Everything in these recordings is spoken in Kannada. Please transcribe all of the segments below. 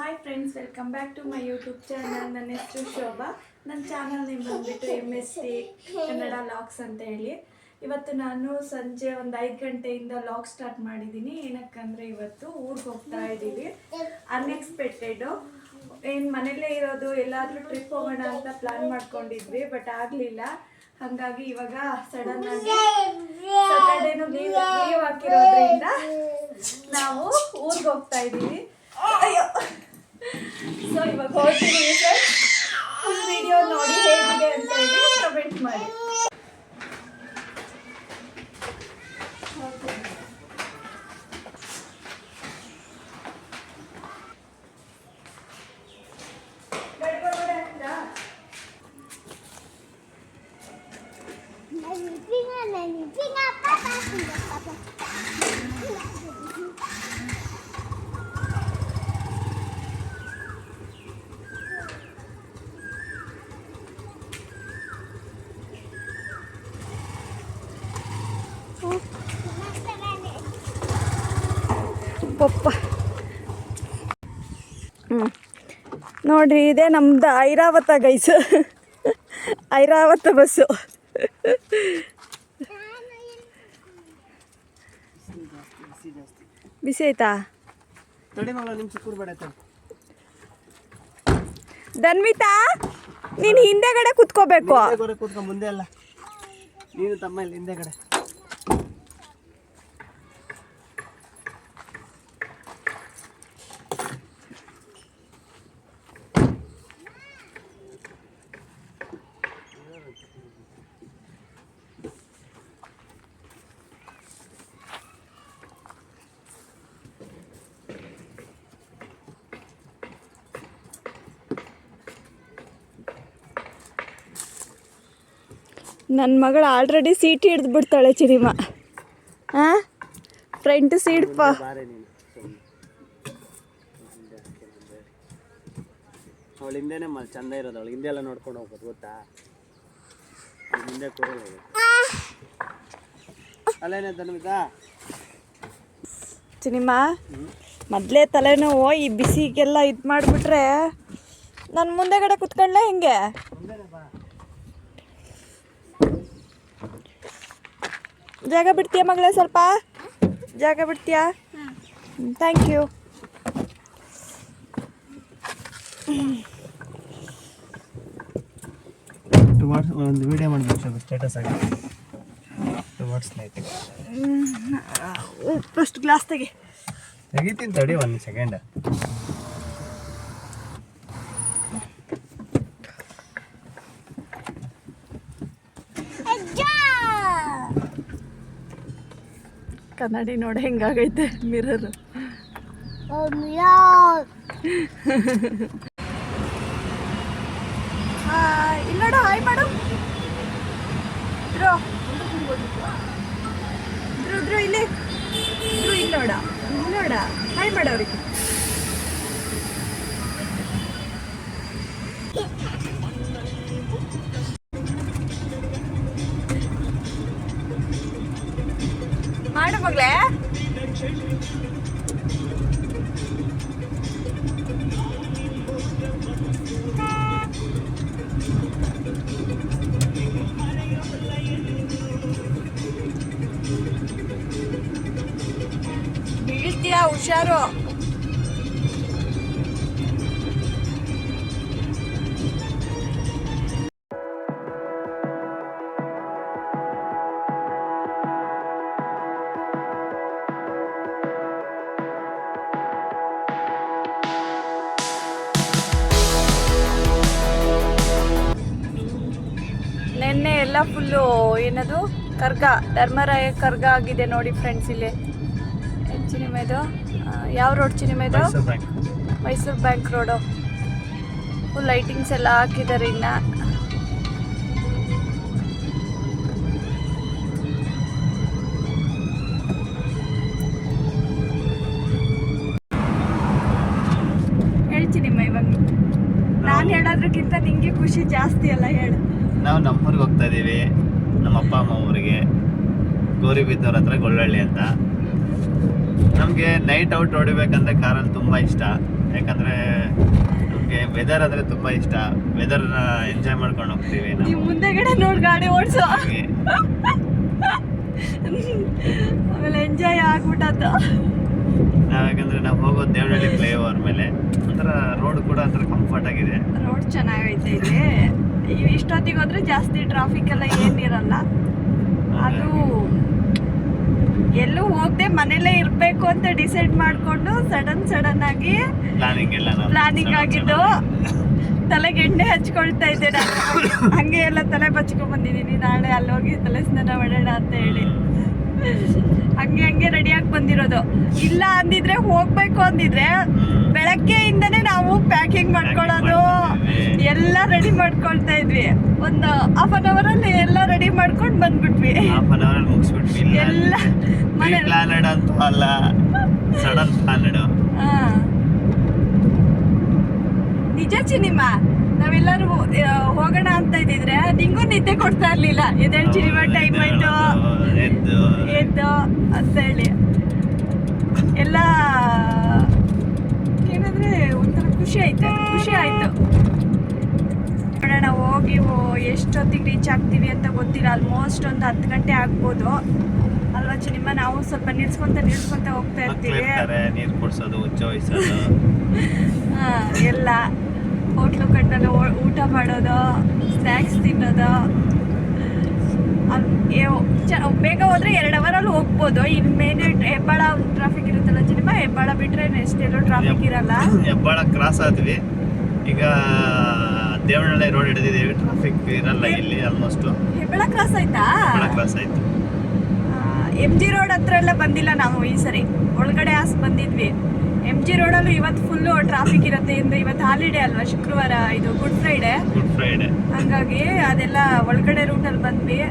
Hi friends, welcome back to my YouTube channel. ನನ್ನ ಹೆಸರು ಶೋಭಾ. ನನ್ನ ಚಾನಲ್ ನೇಮ್ ಬಂದುಬಿಟ್ಟು MST ಕನ್ನಡ ಲಾಗ್ಸ್ ಅಂತ ಹೇಳಿ. ಇವತ್ತು ನಾನು ಸಂಜೆ ಒಂದು 5 ಗಂಟೆಯಿಂದ ಲಾಗ್ ಸ್ಟಾರ್ಟ್ ಮಾಡಿದ್ದೀನಿ. ಏನಕ್ಕಂದರೆ ಇವತ್ತು ಊರಿಗೆ ಹೋಗ್ತಾ ಇದ್ದೀವಿ. ಅನ್ಎಕ್ಸ್ಪೆಕ್ಟೆಡು, ಏನು ಮನೇಲೇ ಇರೋದು, ಎಲ್ಲಾದರೂ ಟ್ರಿಪ್ ಹೋಗೋಣ ಅಂತ ಪ್ಲ್ಯಾನ್ ಮಾಡ್ಕೊಂಡಿದ್ವಿ, ಬಟ್ ಆಗಲಿಲ್ಲ. ಹಾಗಾಗಿ ಇವಾಗ ಸಡನ್ ಆಗಿ ಸ್ಯಾಟರ್ಡೇನು ಲೀವ್ ಹಾಕಿರೋದ್ರಿಂದ ನಾವು ಊರಿಗೆ ಹೋಗ್ತಾ ಇದ್ದೀವಿ. ಅಯ್ಯೋ, ಸೊ ಇವಾಗ ಹೋಗ್ತೀವಿ ಫ್ರೆಂಡ್ಸ್. ಫುಲ್ ವಿಡಿಯೋ ನೋಡಿ ಹೇಗಿದೆ ಅಂತ ಹೇಳಿ ಕಮೆಂಟ್ ಮಾಡಿ. ಪಪ್ಪ ನೋಡ್ರಿ, ಇದೇ ನಮ್ದು ಐರಾವತ ಗೈಸು, ಐರಾವತ ಬಸ್ಸು. ಬಿಸಿ ಆಯ್ತಾ? ಧನ್ವಿತಾ, ನೀನು ಹಿಂದೆಗಡೆ ಕುತ್ಕೋಬೇಕು. ಮುಂದೆ ಅಲ್ಲ, ನೀನು ತಮ್ಮ ಹಿಂದೆಗಡೆ. ನನ್ನ ಮಗಳು ಆಲ್ರೆಡಿ ಸೀಟ್ ಹಿಡ್ದು ಬಿಡ್ತಾಳೆ ಚಿರಿಮ. ಹಾಂ, ಫ್ರಂಟ್ ಸೀಟ್ ಅವಳು ಹಿಂದೆನೇ ಚಂದ ಇರೋದು. ಅವಳು ಹಿಂದೆ ಎಲ್ಲ ನೋಡ್ಕೊಂಡು ಹೋಗ್ಬೋದು, ಗೊತ್ತಾ? ಹಿಂದೆ ಕೂರಲ್ಲ ಅಲ್ಲೇನೆ ಧನ್ವಿತಾ. ಚಿನಿಮ, ಮೊದಲೇ ತಲೆನೋವು. ಈ ಬಿಸಿಗೆಲ್ಲ ಇದು ಮಾಡಿಬಿಟ್ರೆ ನಾನು ಮುಂದೆಗಡೆ ಕುತ್ಕೊಂಡ್ಲೆ ಹಿಂಗೆ. ಜಾಗ ಬಿಡ್ತೀಯಾ ಮಗಳೇ? ಸ್ವಲ್ಪ ಜಾಗ ಬಿಡ್ತೀಯಾ? Thank you. ಒಂದು ವಿಡಿಯೋ ಮಾಡಬೇಕು, ಸ್ಟೇಟಸ್ ಆಗಿ. ಫಸ್ಟ್ ಗ್ಲಾಸ್ ತೆಗಿತೀನಿ ತಡಿ, 1 ಸೆಕೆಂಡ್. ಕನ್ನಡಿ ನೋಡಿ ಹೆಂಗಾಗೈತೆ ಮಿರರ್. ಇಲ್ಲ ನೋಡು, ಹಾಯ್ ಮಾಡು. ಧ್ರು ಇಲ್ಲಿ, ಇಲ್ಲಿ ನೋಡ, ನೋಡ, ಹಾಯ್ ಮಾಡೋರಿಗೆ. ಮಾಡು ಮಗಳೇ. ಬೀಳ್ತೀಯಾ, ಹುಷಾರು. ನೆನ್ನೆ ಎಲ್ಲ ಫುಲ್ಲು ಏನದು ಕರ್ಗ, ಧರ್ಮರಾಯ ಕರ್ಗ ಆಗಿದೆ ನೋಡಿ ಫ್ರೆಂಡ್ಸ್. ಇಲ್ಲಿ ಚಿನಿಮೆದು ಯಾವ ರೋಡ್? ಚಿನಿಮೆದು Mysuru bank road. Full lightings ಎಲ್ಲ ಹಾಕಿದ್ದಾರೆ. ಇನ್ನು ಹೇಳ್ತೀನಿ ಇವಾಗ ನಾನು ಹೇಳೋದ್ರಕ್ಕಿಂತ ನಿಂಗೆ ಖುಷಿ ಜಾಸ್ತಿ ಅಲ್ಲ, ಹೇಳು. ನಾವು ನಮ್ಮೂರಿಗೆ ಹೋಗ್ತಾ ಇದ್ದೀವಿ, ನಮ್ಮ ಅಪ್ಪ ಅಮ್ಮ ಊರಿಗೆ, ಗೌರಿಬಿದನೂರು ಹತ್ರ ಗೊಳ್ಳಳ್ಳಿ ಅಂತ. ನಮಗೆ ನೈಟ್ ಔಟ್ ಹೊಡಿಬೇಕಂದ್ರೆ ಕಾರಲ್ಲಿ ತುಂಬ ಇಷ್ಟ. ಯಾಕಂದರೆ ನಮಗೆ ವೆದರ್ ಅಂದರೆ ತುಂಬ ಇಷ್ಟ. ವೆದರ್ನ ಎಂಜಾಯ್ ಮಾಡ್ಕೊಂಡು ಹೋಗ್ತೀವಿ ನಾವು. ನೀವು ಮುಂದೆಗಡೆ ನೋಡಿ ಗಾಡಿ ಓಡಿಸೋ, ಆಮೇಲೆ ಎಂಜಾಯ್ ಆಗ್ಬಿಟ್ಟದ್ದು. ಯಾಕಂದರೆ ನಾವು ಹೋಗೋದು ದೇವನಹಳ್ಳಿ ಫ್ಲೈಓವರ್ ಮೇಲೆ, ಒಂಥರ ರೋಡ್ ಕೂಡ ಒಂಥರ ಕಂಫರ್ಟ್ ಆಗಿದೆ. ರೋಡ್ ಚೆನ್ನಾಗೈತೆ ಇಲ್ಲಿ. ಇಷ್ಟೊತ್ತಿಗೆ ಹೋದ್ರೆ ಜಾಸ್ತಿ ಟ್ರಾಫಿಕ್ ಎಲ್ಲ ಏನಿರಲ್ಲ. ಅದು ಎಲ್ಲೂ ಹೋಗದೆ ಮನೇಲೇ ಇರಬೇಕು ಅಂತ ಡಿಸೈಡ್ ಮಾಡಿಕೊಂಡು ಸಡನ್ ಆಗಿ ಪ್ಲಾನಿಂಗ್ ಆಗಿದ್ದು. ತಲೆಗೆ ಎಣ್ಣೆ ಹಚ್ಕೊಳ್ತಾ ಇದ್ದೆ ನಾನು. ಹಂಗೆ ಎಲ್ಲ ತಲೆ ಬಚ್ಕೊಂಡ್ ಬಂದಿದ್ದೀನಿ. ನಾಳೆ ಅಲ್ಲಿ ಹೋಗಿ ತಲೆ ಸ್ನಾನ ಮಾಡೋಣ ಅಂತ ಹೇಳಿ ಹಂಗೆ ರೆಡಿಯಾಗಿ ಬಂದಿರೋದು. ಇಲ್ಲ ಅಂದಿದ್ರೆ, ಹೋಗ್ಬೇಕು ಅಂದಿದ್ರೆ ಬೆಳಗ್ಗೆಯಿಂದನೇ ನಾವು ಪ್ಯಾಕಿಂಗ್ ಮಾಡ್ಕೊಳ್ಳೋದು ಎಲ್ಲ ರೆಡಿ ಮಾಡ್ಕೊಳ್ತಾ ಇದ್ವಿ. ಒಂದು ಹಾಫ್ ಅನ್ ಅವರಲ್ಲಿ ಎಲ್ಲ ರೆಡಿ ಮಾಡ್ಕೊಂಡು ಬಂದ್ಬಿಟ್ವಿ. ಎಲ್ಲ ಮನೆ ಅಲ್ಲ, ಸಡನ್ ಪ್ಲಾನೆಡ್. ನಿಜ ಚಿನಿಮಾ, ನಾವೆಲ್ಲರೂ ಹೋಗೋಣ ಅಂತ ಇದ್ದಿದ್ರೆ ನಿಂಗೂ ನಿದ್ದೆ ಕೊಡ್ತಾ ಇರ್ಲಿಲ್ಲ. ಎದ್ದೇಳು ಚಿನಿಮಾ, ಟೈಮ್ ಆಯ್ತು ಎದ್ದು ಅಂತ ಹೇಳಿ ಎಲ್ಲ ಏನಂದ್ರೆ ಒಂಥರ ಖುಷಿ ಆಯ್ತು. ನೋಡೋಣ ಹೋಗಿ ಎಷ್ಟೊತ್ತಿಗೆ ರೀಚ್ ಆಗ್ತೀವಿ ಅಂತ ಗೊತ್ತಿಲ್ಲ. ಆಲ್ಮೋಸ್ಟ್ ಒಂದು 10 ಗಂಟೆ ಆಗ್ಬೋದು ಅಲ್ವಾ ಚಿನಿಮಾ? ನಾವು ಸ್ವಲ್ಪ ನಿಲ್ಸ್ಕೊಂತ ಹೋಗ್ತಾ ಇರ್ತೀವಿ. ನೀರು ಕುಡಿಸೋದು, ಉಚ್ಚೋಯಿಸೋದು, ಎಲ್ಲ ಹೋಟ್ಲು ಕಟ್ಟಲು ಊಟ ಮಾಡೋದು, ಸ್ನ್ಯಾಕ್ಸ್ ತಿನ್ನೋದು. ಬೇಗ ಹೋದ್ರೆ 2 ಅವರಲ್ಲಿ ಹೋಗ್ಬೋದು. ಇನ್ನು ಮೇನ್ ಹೆಬ್ಬಾಳ ಟ್ರಾಫಿಕ್ ಇರುತ್ತಲ್ಲ ಚಿನಿಮಾ, ಹೆಬ್ಬಾಳ ಬಿಟ್ರೆ ನೆಕ್ಸ್ಟ್ ಎಲ್ಲೂ ಟ್ರಾಫಿಕ್ ಇರಲ್ಲ. ಹೆಬ್ಬಾಳ ಕ್ರಾಸ್ ಆದ್ವಿ, ಈಗ ದೇವನಹಳ್ಳಿ ರೋಡ್ ಹಿಡಿದಿದ್ದೀವಿ. ಟ್ರಾಫಿಕ್ ಇರಲ್ಲ ಇಲ್ಲಿ ಆಲ್ಮೋಸ್ಟ್. ಹೆಬ್ಬಾಳ ಕ್ರಾಸ್ ಆಯ್ತಾ? ಕ್ರಾಸ್ ಆಯ್ತು. MG ರೋಡ್ ಹತ್ರ ಎಲ್ಲ ಬಂದಿಲ್ಲ ನಾವು ಈ ಸರಿ. ಒಳಗಡೆ ಬಂದಿದ್ವಿ. MG ರೋಡಲ್ಲೂ ಇವತ್ತು ಫುಲ್ಲು ಟ್ರಾಫಿಕ್ ಇರುತ್ತೆ. ಇವತ್ತು ಹಾಲಿಡೇ ಅಲ್ವಾ, ಶುಕ್ರವಾರ, ಇದು ಗುಡ್ ಫ್ರೈಡೆ. ಹಂಗಾಗಿ ಅದೆಲ್ಲ ಒಳಗಡೆ ರೂಟಲ್ಲಿ ಬಂದ್ವಿ.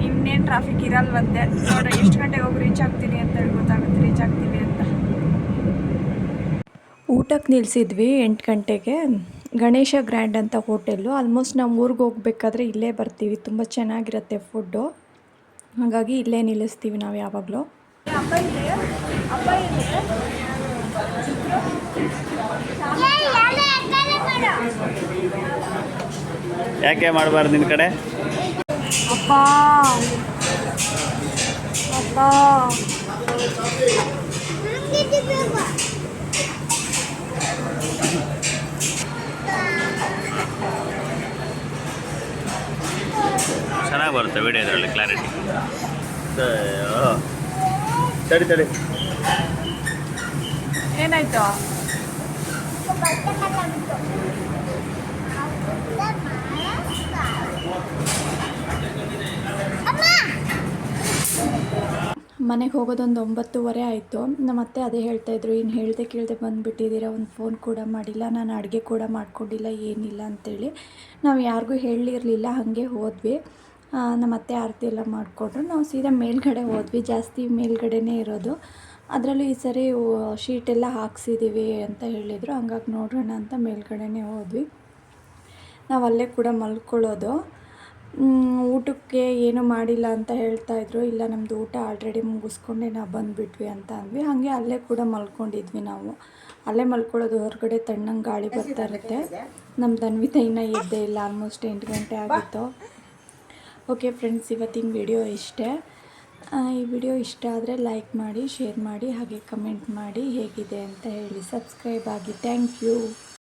ಇನ್ನೇನು ಟ್ರಾಫಿಕ್ ಇರಲ್ವಂತೆ. ನೋಡ್ರಿ ಎಷ್ಟು ಗಂಟೆಗೆ ಹೋಗಿ ರೀಚ್ ಆಗ್ತೀನಿ ಅಂತ ಹೇಳಿ ಗೊತ್ತಾಗುತ್ತೆ ರೀಚ್ ಆಗ್ತೀವಿ ಅಂತ. ಊಟಕ್ಕೆ ನಿಲ್ಲಿಸಿದ್ವಿ 8 ಗಂಟೆಗೆ. ಗಣೇಶ ಗ್ರ್ಯಾಂಡ್ ಅಂತ ಹೋಟೆಲ್ಲು. ಆಲ್ಮೋಸ್ಟ್ ನಾವು ಊರಿಗೆ ಹೋಗ್ಬೇಕಾದ್ರೆ ಇಲ್ಲೇ ಬರ್ತೀವಿ. ತುಂಬ ಚೆನ್ನಾಗಿರುತ್ತೆ ಫುಡ್ಡು, ಹಾಗಾಗಿ ಇಲ್ಲೇ ನಿಲ್ಲಿಸ್ತೀವಿ ನಾವು ಯಾವಾಗಲೂ. ಯಾಕೆ ಮಾಡಬಾರ್ದು ನಿನ್ನ ಕಡೆ? ಅಪ್ಪ ಚೆನ್ನಾಗಿ ಬರುತ್ತೆ ವಿಡಿಯೋ ಇದರಲ್ಲಿ, ಕ್ಲಾರಿಟಿ. ತಡಿ ಏನಾಯ್ತು? ಮನೆಗೆ ಹೋಗೋದೊಂದು 9:30 ಆಯಿತು. ನಮ್ಮ ಅತ್ತೆ ಅದೇ ಹೇಳ್ತಾಯಿದ್ರು, ಇನ್ನು ಹೇಳ್ದೆ ಕೇಳದೆ ಬಂದುಬಿಟ್ಟಿದ್ದೀರಾ, ಒಂದು ಫೋನ್ ಕೂಡ ಮಾಡಿಲ್ಲ, ನಾನು ಅಡುಗೆ ಕೂಡ ಮಾಡ್ಕೊಂಡಿಲ್ಲ, ಏನಿಲ್ಲ ಅಂತೇಳಿ. ನಾವು ಯಾರಿಗೂ ಹೇಳಿರಲಿಲ್ಲ, ಹಾಗೆ ಹೋದ್ವಿ. ನಮ್ಮ ಅತ್ತೆ ಆರತಿ ಎಲ್ಲ ಮಾಡಿಕೊಟ್ರು. ನಾವು ಸೀದಾ ಮೇಲ್ಗಡೆ ಹೋದ್ವಿ. ಜಾಸ್ತಿ ಮೇಲ್ಗಡೆನೇ ಇರೋದು. ಅದರಲ್ಲೂ ಈ ಸರಿ ಶೀಟೆಲ್ಲ ಹಾಕ್ಸಿದ್ದೀವಿ ಅಂತ ಹೇಳಿದರು. ಹಂಗಾಗಿ ನೋಡೋಣ ಅಂತ ಮೇಲ್ಗಡೆನೇ ಹೋದ್ವಿ. ನಾವು ಅಲ್ಲೇ ಕೂಡ ಮಲ್ಕೊಳ್ಳೋದು. ಊಟಕ್ಕೆ ಏನೂ ಮಾಡಿಲ್ಲ ಅಂತ ಹೇಳ್ತಾಯಿದ್ರು. ಇಲ್ಲ, ನಮ್ಮದು ಊಟ ಆಲ್ರೆಡಿ ಮುಗಿಸ್ಕೊಂಡೆ ನಾವು ಬಂದುಬಿಟ್ವಿ ಅಂತ ಅಂದ್ವಿ. ಹಾಗೆ ಅಲ್ಲೇ ಕೂಡ ಮಲ್ಕೊಂಡಿದ್ವಿ ನಾವು. ಅಲ್ಲೇ ಮಲ್ಕೊಳ್ಳೋದು. ಹೊರಗಡೆ ತಣ್ಣಗೆ ಗಾಳಿ ಬರ್ತಾ ಇರುತ್ತೆ. ನಮ್ಮ ತನ್ವಿತ ಇನ್ನೂ ಎದ್ದೇ ಇಲ್ಲ. ಆಲ್ಮೋಸ್ಟ್ 8 ಗಂಟೆ ಆಗಿತ್ತು. ಓಕೆ ಫ್ರೆಂಡ್ಸ್, ಇವತ್ತಿನ ವಿಡಿಯೋ ಇಷ್ಟೇ. ಈ ವಿಡಿಯೋ ಇಷ್ಟ ಆದರೆ ಲೈಕ್ ಮಾಡಿ, ಶೇರ್ ಮಾಡಿ, ಹಾಗೆ ಕಮೆಂಟ್ ಮಾಡಿ ಹೇಗಿದೆ ಅಂತ ಹೇಳಿ. ಸಬ್ಸ್ಕ್ರೈಬ್ ಆಗಿ. Thank you.